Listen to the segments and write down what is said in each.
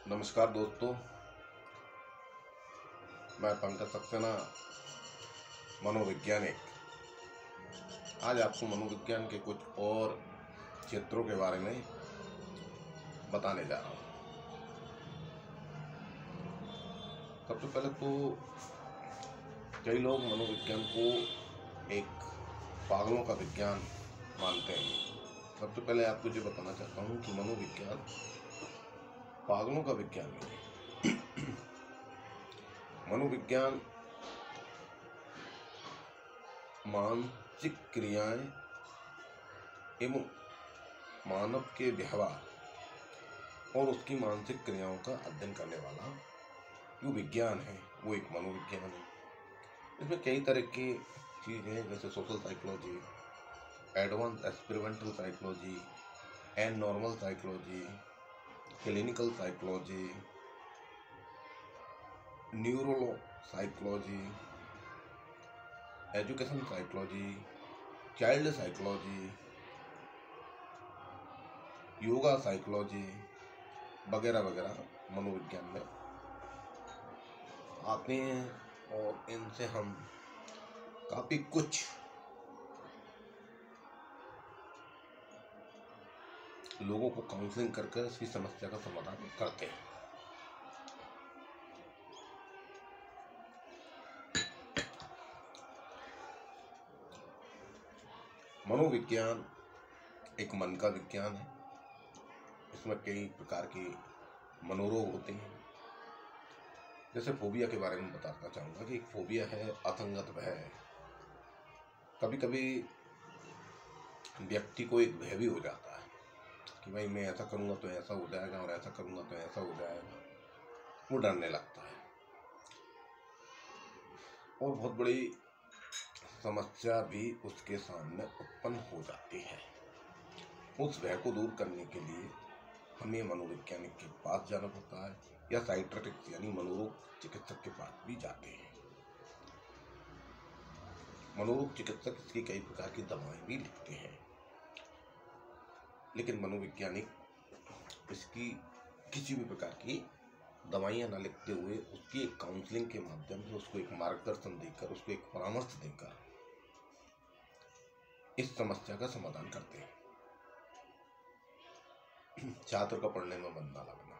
नमस्कार दोस्तों, मैं पंकज सक्सेना, मनोवैज्ञानिक। आज आपको मनोविज्ञान के कुछ और क्षेत्रों के बारे में बताने जा रहा हूँ। सबसे पहले तो कई लोग मनोविज्ञान को एक पागलों का विज्ञान मानते हैं। सबसे पहले आपको ये बताना चाहता हूँ कि मनोविज्ञान पागलों का विज्ञान नहीं है। मनोविज्ञान मानसिक क्रियाएं एवं मानव के व्यवहार और उसकी मानसिक क्रियाओं का अध्ययन करने वाला जो विज्ञान है वो एक मनोविज्ञान है। इसमें कई तरह की चीज़ें हैं, जैसे social psychology, advance experimental psychology, and normal psychology, clinical psychology, neuro psychology, education psychology, child psychology, yoga psychology वगैरह वगैरह मनोविज्ञान में आते हैं और इनसे हम काफ़ी कुछ लोगों को काउंसलिंग करके इसकी समस्या का समाधान करते हैं। मनोविज्ञान एक मन का विज्ञान है। इसमें कई प्रकार के मनोरोग होते हैं। जैसे फोबिया के बारे में बताना चाहूँगा कि एक फोबिया है असंगत भय। कभी कभी व्यक्ति को एक भय भी हो जाता है कि भाई मैं ऐसा करूँगा तो ऐसा हो जाएगा और ऐसा करूँगा तो ऐसा हो जाएगा। वो डरने लगता है और बहुत बड़ी समस्या भी उसके सामने उत्पन्न हो जाती है। उस भय को दूर करने के लिए हमें मनोवैज्ञानिक के पास जाना पड़ता है या साइकियाट्रिस्ट यानी मनोरोग चिकित्सक के पास भी जाते हैं। मनोरोग चिकित्सक इसकी कई प्रकार की दवाएं भी लिखते हैं, लेकिन मनोवैज्ञानिक इसकी किसी भी प्रकार की दवाइयाँ न लिखते हुए उसकी एक काउंसलिंग के माध्यम से उसको एक मार्गदर्शन देकर, उसको एक परामर्श देकर इस समस्या का समाधान करते हैं। छात्र का पढ़ने में मन ना लगना,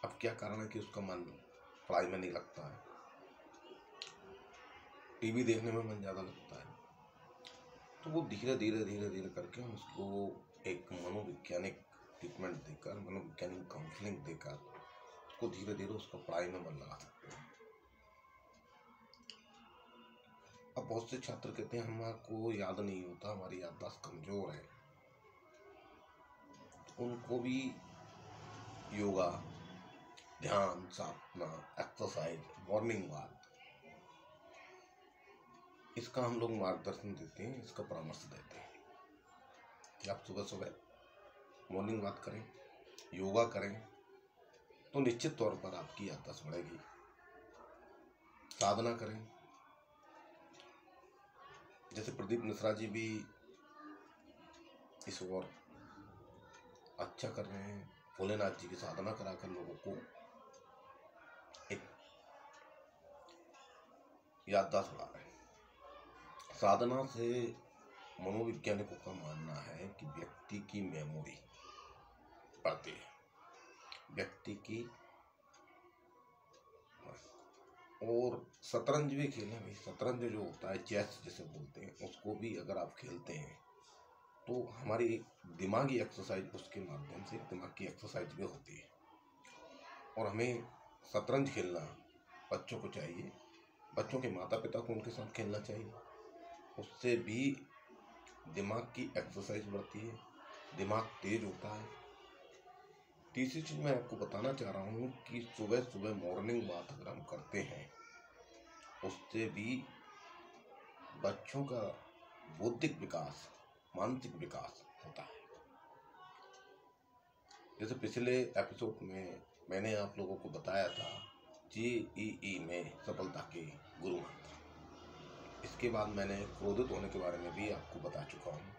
अब क्या कारण है कि उसका मन पढ़ाई में नहीं लगता है, टीवी देखने में मन ज़्यादा लगता है, तो वो धीरे धीरे धीरे धीरे करके हम उसको एक मनोवैज्ञानिक ट्रीटमेंट देकर, मनोवैज्ञानिक काउंसलिंग देकर उसको धीरे धीरे उसका पढ़ाई में मन लगा सकते हैं। अब बहुत से छात्र कहते हैं हमको याद नहीं होता, हमारी याददाश्त कमजोर है। उनको भी योगा, ध्यान, साधना, एक्सरसाइज, मॉर्निंग वॉक, इसका हम लोग मार्गदर्शन देते हैं, इसका परामर्श देते हैं कि आप सुबह सुबह मॉर्निंग वॉक करें, योगा करें तो निश्चित तौर पर आपकी याददाश्त बढ़ेगी। साधना करें, जैसे प्रदीप मिश्रा जी भी इस ओर अच्छा कर रहे हैं। भोलेनाथ जी की साधना कराकर लोगों को एक याददाश्त बढ़ा रहे हैं। साधना से मनोवैज्ञानिकों का मानना है कि व्यक्ति की मेमोरी बढ़ती है, व्यक्ति की, और शतरंज भी खेलें भाई। शतरंज जो होता है, चेस जिसे बोलते हैं, उसको भी अगर आप खेलते हैं तो हमारी दिमागी एक्सरसाइज उसके माध्यम से दिमाग की एक्सरसाइज भी होती है। और हमें शतरंज खेलना बच्चों को चाहिए, बच्चों के माता पिता को उनके साथ खेलना चाहिए। उससे भी दिमाग की एक्सरसाइज बढ़ती है, दिमाग तेज होता है। तीसरी चीज़ मैं आपको बताना चाह रहा हूँ कि सुबह सुबह मॉर्निंग वॉक अगर हम करते हैं उससे भी बच्चों का बौद्धिक विकास, मानसिक विकास होता है। जैसे पिछले एपिसोड में मैंने आप लोगों को बताया था JEE में सफलता के गुरु मंत्र। इसके बाद मैंने क्रोधित होने के बारे में भी आपको बता चुका हूँ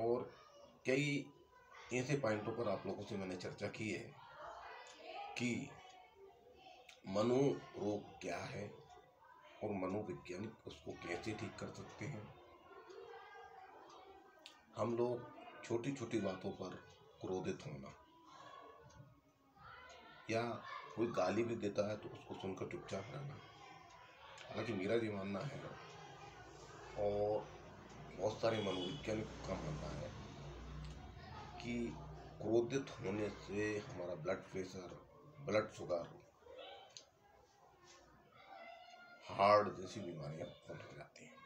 और कई ऐसे पॉइंटों पर आप लोगों से मैंने चर्चा की है कि मनोरोग क्या है और मनोवैज्ञानिक उसको कैसे ठीक कर सकते हैं। हम लोग छोटी छोटी बातों पर क्रोधित होना, या कोई गाली भी देता है तो उसको सुनकर चुपचाप रहना। हालांकि मेरा ये मानना है और बहुत सारे मनोवैज्ञानिकों का मानना है कि क्रोधित होने से हमारा blood pressure, blood sugar, heart जैसी बीमारियां उत्पन्न हो जाती हैं।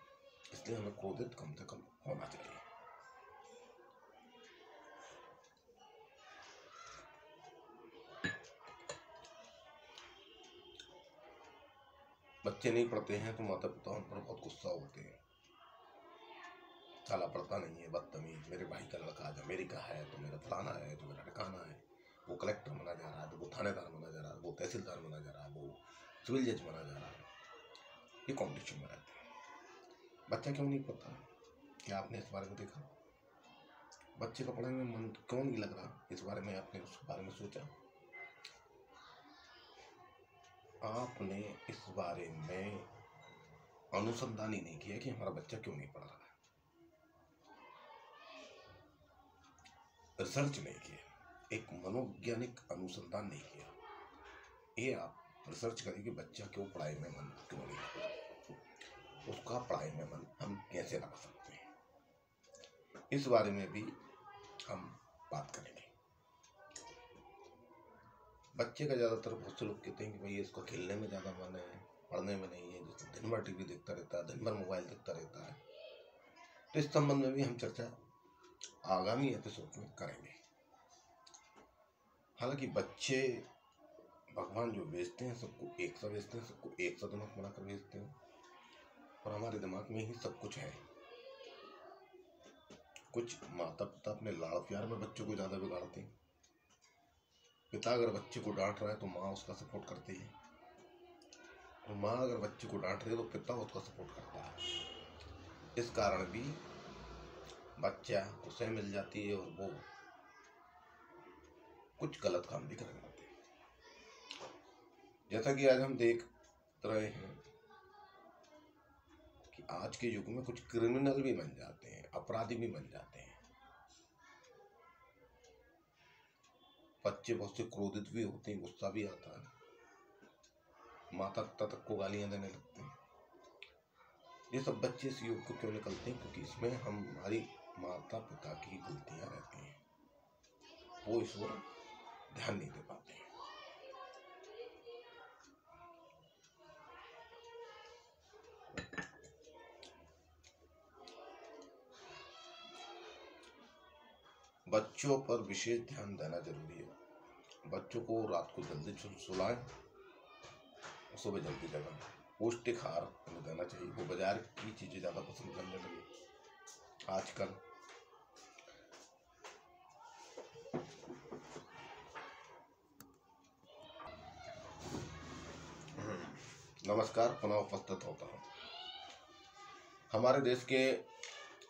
इसलिए हमें क्रोधित कम से कम होना चाहिए। बच्चे नहीं पढ़ते हैं तो माता पिता उन पर बहुत गुस्सा होते हैं। साला पढ़ता नहीं है, बदतमीज, मेरे भाई का लड़का आज अमेरिका है तो मेरा फलाना है तो मेरा ठिकाना है, वो कलेक्टर बना जा रहा है तो वो थानेदार बना जा रहा है, वो तहसीलदार बना जा रहा है, वो सिविल जज बना जा रहा है। ये कॉम्पिटिशन में रहते हैं। बच्चा क्यों नहीं पढ़ता? क्या आपने इस बारे में देखा? बच्चे का पढ़ने में मन क्यों नहीं लग रहा? इस बारे में आपने उस बारे में सोचा? आपने इस बारे में अनुसंधान ही नहीं किया कि हमारा बच्चा क्यों नहीं पढ़ रहा है। रिसर्च नहीं किया, एक मनोवैज्ञानिक अनुसंधान नहीं किया। ये आप रिसर्च करें कि बच्चा क्यों पढ़ाई में मन क्यों नहीं लगता, उसका पढ़ाई में मन हम कैसे लगा सकते हैं, इस बारे में भी हम बात करेंगे। बच्चे का ज़्यादातर बहुत से लोग कहते हैं कि भाई इसको खेलने में ज़्यादा मन है, पढ़ने में नहीं है, जैसे दिन भर टीवी देखता रहता है, दिन भर मोबाइल देखता रहता है। तो इस संबंध में भी हम चर्चा आगामी एपिसोड में करेंगे। हालांकि बच्चे भगवान जो भेजते हैं सबको एक सा भेजते हैं, सबको एक सा दिमाग बनाकर भेजते हैं, और हमारे दिमाग में ही सब कुछ है। कुछ माता पिता अपने लाड़ प्यार में बच्चों को ज़्यादा बिगाड़ते हैं। पिता अगर बच्चे को डांट रहा है तो माँ उसका सपोर्ट करती है, और माँ अगर बच्चे को डांट रही है तो पिता उसका सपोर्ट करता है। इस कारण भी बच्चा को सह मिल जाती है और वो कुछ गलत काम भी कर जाते हैं। जैसा कि आज हम देख रहे हैं कि आज के युग में कुछ क्रिमिनल भी बन जाते हैं, अपराधी भी बन जाते हैं। बच्चे बहुत से क्रोधित भी होते हैं, गुस्सा भी आता है, माता पिता तक को गालियां देने लगते हैं। ये सब बच्चे इस युग को क्यों निकलते हैं? क्योंकि इसमें हमारी माता पिता की गलतियां रहती हैं, वो इस ओर ध्यान नहीं दे पाते हैं। बच्चों पर विशेष ध्यान देना जरूरी है। बच्चों को रात को जल्दी सुलाएं, सुबह जल्दी जगाएं। पौष्टिक आहार उन्हें देना चाहिए। वो बाजार की चीज़ें ज़्यादा पसंद करने लगे आजकल। नमस्कार, पुनः उपस्थित होता हूँ। हमारे देश के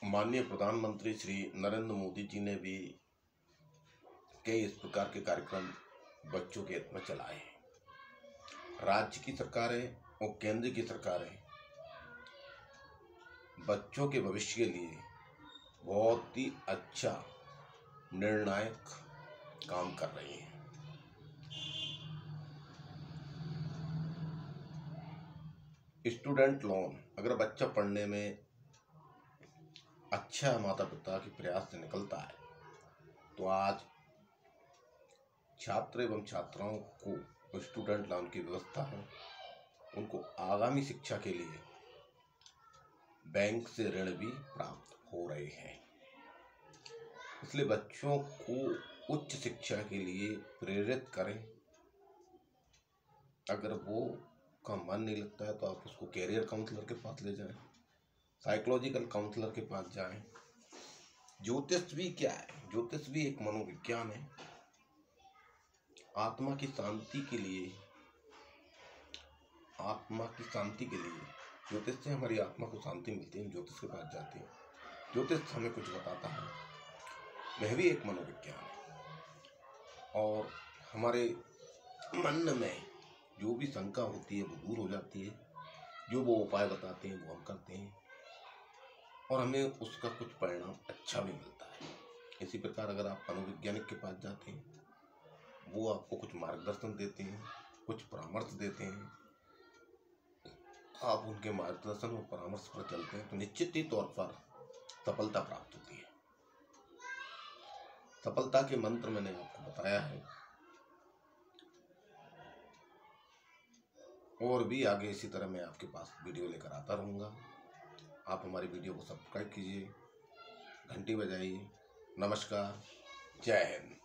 माननीय प्रधानमंत्री श्री नरेंद्र मोदी जी ने भी कई इस प्रकार के कार्यक्रम बच्चों के हित में चलाए हैं। राज्य की सरकारें और केंद्र की सरकारें बच्चों के भविष्य के लिए बहुत ही अच्छा निर्णायक काम कर रही हैं। स्टूडेंट लोन, अगर बच्चा पढ़ने में अच्छा माता पिता के प्रयास से निकलता है तो आज छात्र एवं छात्राओं को स्टूडेंट लोन की व्यवस्था है। उनको आगामी शिक्षा के लिए बैंक से ऋण भी प्राप्त हो रहे हैं। इसलिए बच्चों को उच्च शिक्षा के लिए प्रेरित करें। अगर वो का मन नहीं लगता है तो आप उसको कैरियर काउंसलर के पास ले जाएं, साइकोलॉजिकल काउंसलर के पास जाएं। ज्योतिष भी क्या है? ज्योतिष भी एक मनोविज्ञान है। आत्मा की शांति के लिए ज्योतिष से हमारी आत्मा को शांति मिलती है। ज्योतिष के पास जाते हैं, ज्योतिष हमें कुछ बताता है वह भी एक मनोविज्ञान है। और हमारे मन में जो भी शंका होती है वो दूर हो जाती है, जो वो उपाय बताते हैं वो हम करते हैं और हमें उसका कुछ परिणाम अच्छा भी मिलता है। इसी प्रकार अगर आप मनोवैज्ञानिक के पास जाते हैं, वो आपको कुछ मार्गदर्शन देते हैं, कुछ परामर्श देते हैं, आप उनके मार्गदर्शन और परामर्श पर चलते हैं तो निश्चित ही तौर पर सफलता प्राप्त होती है। सफलता के मंत्र मैंने आपको बताया है और भी आगे इसी तरह मैं आपके पास वीडियो लेकर आता रहूँगा। आप हमारी वीडियो को सब्सक्राइब कीजिए, घंटी बजाइए। नमस्कार, जय हिंद।